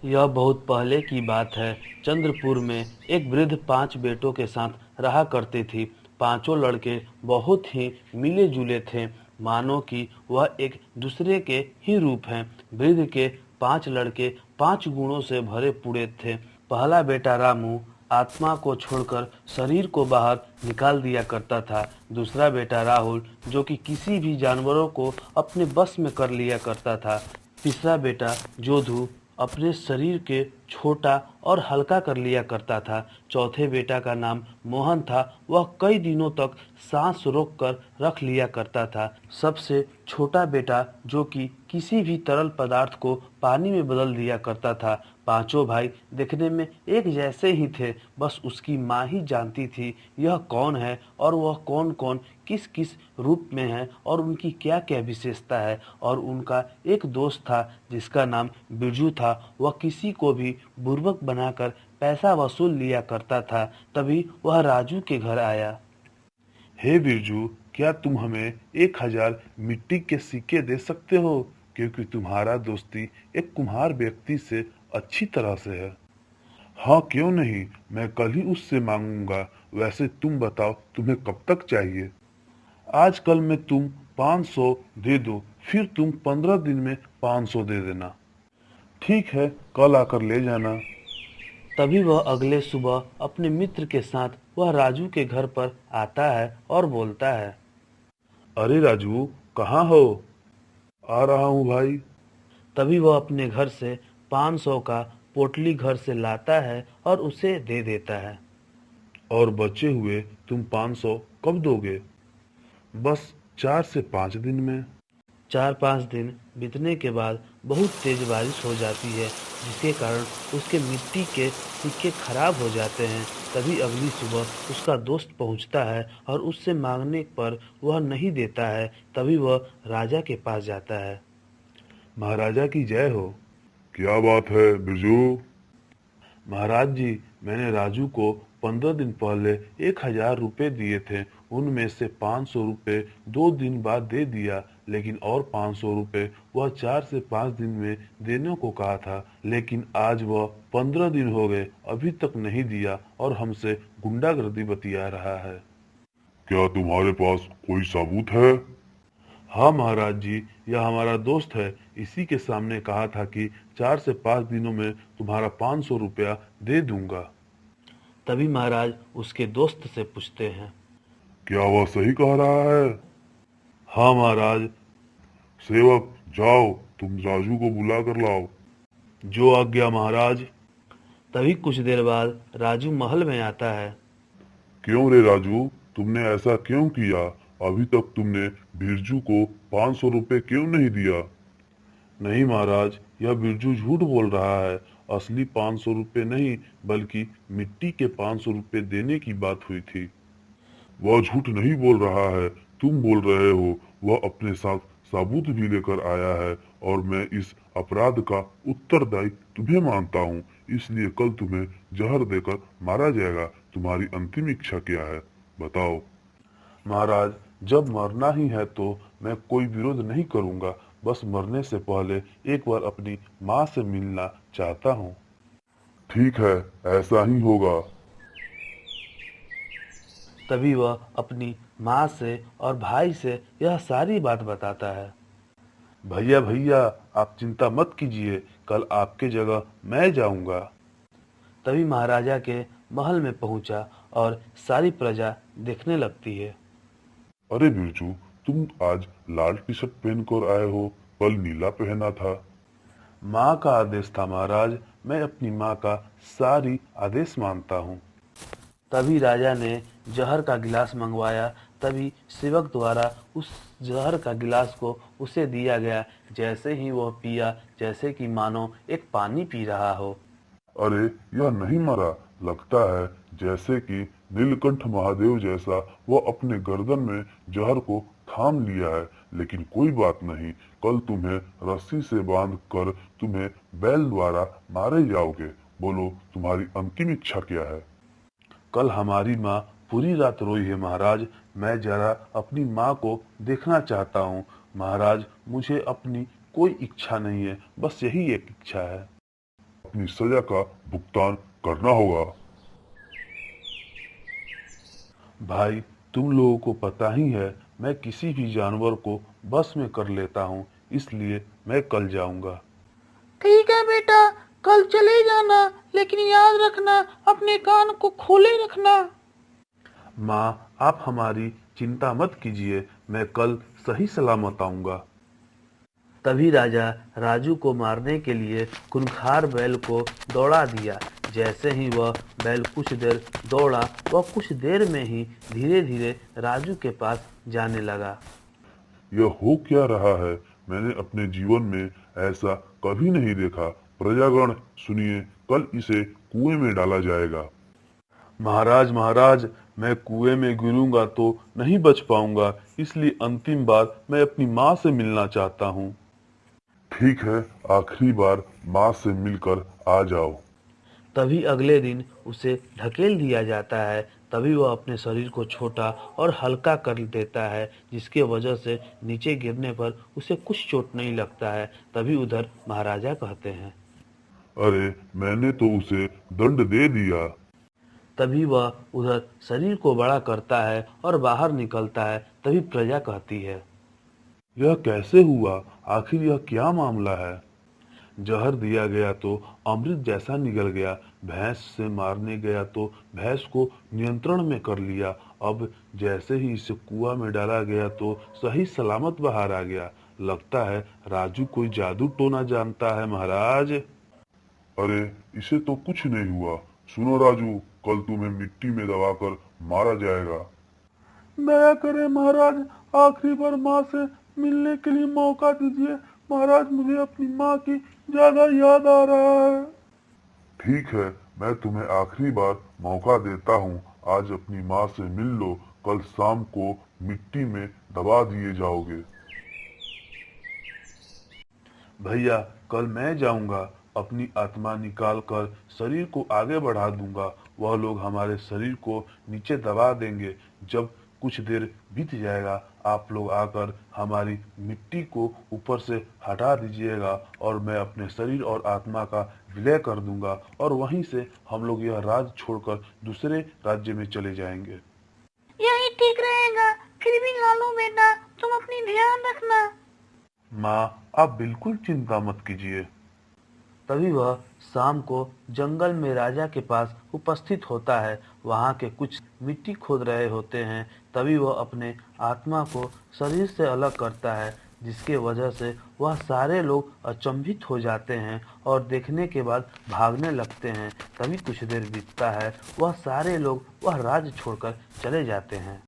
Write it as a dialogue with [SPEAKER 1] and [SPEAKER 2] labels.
[SPEAKER 1] यह बहुत पहले की बात है। चंद्रपुर में एक वृद्ध 5 बेटों के साथ रहा करती थी। पांचों लड़के बहुत ही मिले जुले थे, मानो कि वह एक दूसरे के ही रूप हैं। वृद्ध के 5 लड़के 5 गुणों से भरे पूरे थे। पहला बेटा रामू आत्मा को छोड़कर शरीर को बाहर निकाल दिया करता था। दूसरा बेटा राहुल, जो कि किसी भी जानवरों को अपने बस में कर लिया करता था। तीसरा बेटा जोधू अपने शरीर के छोटा और हल्का कर लिया करता था। चौथे बेटा का नाम मोहन था। वह कई दिनों तक सांस रोक कर रख लिया करता था। सबसे छोटा बेटा, जो कि किसी भी तरल पदार्थ को पानी में बदल दिया करता था। पांचों भाई दिखने में एक जैसे ही थे, बस उसकी माँ ही जानती थी यह कौन है और वह कौन कौन किस किस रूप में है और उनकी क्या क्या विशेषता है। और उनका एक दोस्त था जिसका नाम बिरजू था। वह किसी को भी बुर्बक बनाकर पैसा वसूल लिया करता था। तभी वह राजू के घर आया।
[SPEAKER 2] हे बिरजू, क्या तुम हमें 1,000 मिट्टी के सिक्के दे सकते हो? क्योंकि तुम्हारा दोस्ती एक कुम्हार व्यक्ति से अच्छी तरह से है। हाँ, क्यों नहीं, मैं कल ही उससे मांगूंगा। वैसे तुम बताओ, तुम्हें कब तक चाहिए? आजकल में तुम 500 दे दो, फिर तुम 15 दिन में 500 दे देना। ठीक है, कल आकर ले जाना।
[SPEAKER 1] तभी वह अगले सुबह अपने मित्र के साथ वह राजू के घर पर आता है और बोलता है।
[SPEAKER 2] अरे राजू, कहाँ हो? आ रहा हूँ भाई।
[SPEAKER 1] तभी वह अपने घर से 500 का पोटली घर से लाता है और उसे दे देता है।
[SPEAKER 2] और बचे हुए तुम 500 कब दोगे? बस 4 से 5 दिन में।
[SPEAKER 1] 4-5 दिन बीतने के बाद बहुत तेज बारिश हो जाती है, जिसके कारण उसके मिट्टी के सिक्के खराब हो जाते हैं। तभी अगली सुबह उसका दोस्त पहुंचता है और उससे मांगने पर वह नहीं देता है। तभी वह राजा के पास जाता है।
[SPEAKER 2] महाराजा की जय हो। क्या बात है बिरजू? महाराज जी, मैंने राजू को 15 दिन पहले 1,000 रुपए दिए थे। उनमें से 500 रुपए 2 दिन बाद दे दिया, लेकिन और 500 रुपए वह 4 से 5 दिन में देने को कहा था। लेकिन आज वह 15 दिन हो गए, अभी तक नहीं दिया और हमसे गुंडागर्दी बतिया रहा है। क्या तुम्हारे पास कोई सबूत है? हाँ महाराज जी, यह हमारा दोस्त है। इसी के सामने कहा था कि 4 से 5 दिनों में तुम्हारा 500 रुपया दे दूंगा।
[SPEAKER 1] तभी महाराज उसके दोस्त से पूछते हैं।
[SPEAKER 2] क्या वह सही कह रहा है? हाँ महाराज। सेवक, जाओ, तुम राजू को बुला कर लाओ। जो आज्ञा महाराज।
[SPEAKER 1] तभी कुछ देर बाद राजू महल में आता है।
[SPEAKER 2] क्यों रे राजू, तुमने ऐसा क्यों किया? अभी तक तुमने बिरजू को 500 रुपए क्यों नहीं दिया? नहीं महाराज, यह बिरजू झूठ बोल रहा है। असली 500 रुपए नहीं, बल्कि मिट्टी के 500 रुपए देने की बात हुई थी। वह झूठ नहीं बोल रहा है, तुम बोल रहे हो। वह अपने साथ सबूत भी लेकर आया है और मैं इस अपराध का उत्तरदायी तुम्हें मानता हूँ। इसलिए कल तुम्हें जहर देकर मारा जाएगा। तुम्हारी अंतिम इच्छा क्या है, बताओ? महाराज, जब मरना ही है तो मैं कोई विरोध नहीं करूंगा। बस मरने से पहले एक बार अपनी माँ से मिलना चाहता हूँ। ठीक है, ऐसा ही होगा।
[SPEAKER 1] तभी वह अपनी माँ से और भाई से यह सारी बात बताता है।
[SPEAKER 2] भैया भैया, आप चिंता मत कीजिए, कल आपके जगह मैं जाऊंगा।
[SPEAKER 1] तभी महाराजा के महल में पहुंचा और सारी प्रजा देखने लगती है।
[SPEAKER 2] अरे बिरजू, तुम आज लाल टी शर्ट पहन कर आए हो, कल नीला पहना था। माँ का आदेश था महाराज, मैं अपनी माँ का सारी आदेश मानता हूँ।
[SPEAKER 1] तभी राजा ने जहर का गिलास मंगवाया। तभी सेवक द्वारा उस जहर का गिलास को उसे दिया गया। जैसे ही वह पिया, जैसे कि मानो एक पानी पी रहा हो।
[SPEAKER 2] अरे, यह नहीं मरा। लगता है जैसे कि नीलकंठ महादेव जैसा वह अपने गर्दन में जहर को थाम लिया है। लेकिन कोई बात नहीं, कल तुम्हें रस्सी से बांध कर तुम्हें बैल द्वारा मारे जाओगे। बोलो, तुम्हारी अंतिम इच्छा क्या है? कल हमारी माँ पूरी रात रोई है महाराज। मैं जरा अपनी माँ को देखना चाहता हूँ। महाराज, मुझे अपनी कोई इच्छा नहीं है, बस यही एक इच्छा है। अपनी सजा का भुगतान करना होगा।
[SPEAKER 1] भाई, तुम लोगों को पता ही है मैं किसी भी जानवर को बस में कर लेता हूँ, इसलिए मैं कल जाऊंगा।
[SPEAKER 3] ठीक है बेटा, कल चले जाना, लेकिन याद रखना अपने कान को खोले रखना।
[SPEAKER 1] माँ, आप हमारी चिंता मत कीजिए, मैं कल सही सलामत आऊंगा। तभी राजा राजू को मारने के लिए खूंखार बैल को दौड़ा दिया। जैसे ही वह बैल कुछ देर दौड़ा, वह कुछ देर में ही धीरे धीरे राजू के पास जाने लगा।
[SPEAKER 2] यह हो क्या रहा है? मैंने अपने जीवन में ऐसा कभी नहीं देखा। प्रजागण सुनिए, कल इसे कुएं में डाला जाएगा।
[SPEAKER 1] महाराज महाराज, मैं कुएं में गिरूंगा तो नहीं बच पाऊंगा, इसलिए अंतिम बार मैं अपनी माँ से मिलना चाहता हूँ।
[SPEAKER 2] ठीक है, आखिरी बार माँ से मिलकर आ जाओ।
[SPEAKER 1] तभी अगले दिन उसे ढकेल दिया जाता है। तभी वह अपने शरीर को छोटा और हल्का कर देता है, जिसके वजह से नीचे गिरने पर उसे कुछ चोट नहीं लगता है। तभी उधर महाराजा कहते हैं।
[SPEAKER 2] अरे, मैंने तो उसे दंड दे दिया।
[SPEAKER 1] तभी वह उधर शरीर को बड़ा करता है और बाहर निकलता है। तभी प्रजा कहती है, यह कैसे हुआ? आखिर यह क्या मामला है? जहर दिया गया तो अमृत जैसा निकल गया, भैंस से मारने गया तो भैंस को नियंत्रण में कर लिया, अब जैसे ही इसे कुआं में डाला गया तो सही सलामत बाहर आ गया। लगता है राजू कोई जादू टोना जानता है महाराज।
[SPEAKER 2] अरे, इसे तो कुछ नहीं हुआ। सुनो राजू, कल तुम्हें मिट्टी में दबाकर मारा जाएगा।
[SPEAKER 3] दया करें महाराज, आखिरी बार माँ से मिलने के लिए मौका दीजिए। महाराज, मुझे अपनी माँ की ज्यादा याद आ रहा है।
[SPEAKER 2] ठीक है, मैं तुम्हें आखिरी बार मौका देता हूँ। आज अपनी माँ से मिल लो, कल शाम को मिट्टी में दबा दिए जाओगे।
[SPEAKER 1] भैया, कल मैं जाऊंगा, अपनी आत्मा निकाल कर शरीर को आगे बढ़ा दूंगा। वह लोग हमारे शरीर को नीचे दबा देंगे। जब कुछ देर बीत जाएगा, आप लोग आकर हमारी मिट्टी को ऊपर से हटा दीजिएगा और मैं अपने शरीर और आत्मा का विलय कर दूंगा और वहीं से हम लोग यह राज्य छोड़कर दूसरे राज्य में चले जाएंगे।
[SPEAKER 3] यही ठीक रहेगा। फिर भी लालू बेटा, तुम अपनी ध्यान रखना।
[SPEAKER 1] माँ, आप बिल्कुल चिंता मत कीजिए। तभी वह शाम को जंगल में राजा के पास उपस्थित होता है। वहाँ के कुछ मिट्टी खोद रहे होते हैं। तभी वह अपने आत्मा को शरीर से अलग करता है, जिसके वजह से वह सारे लोग अचंभित हो जाते हैं और देखने के बाद भागने लगते हैं। तभी कुछ देर बीतता है, वह सारे लोग वह राज्य छोड़कर चले जाते हैं।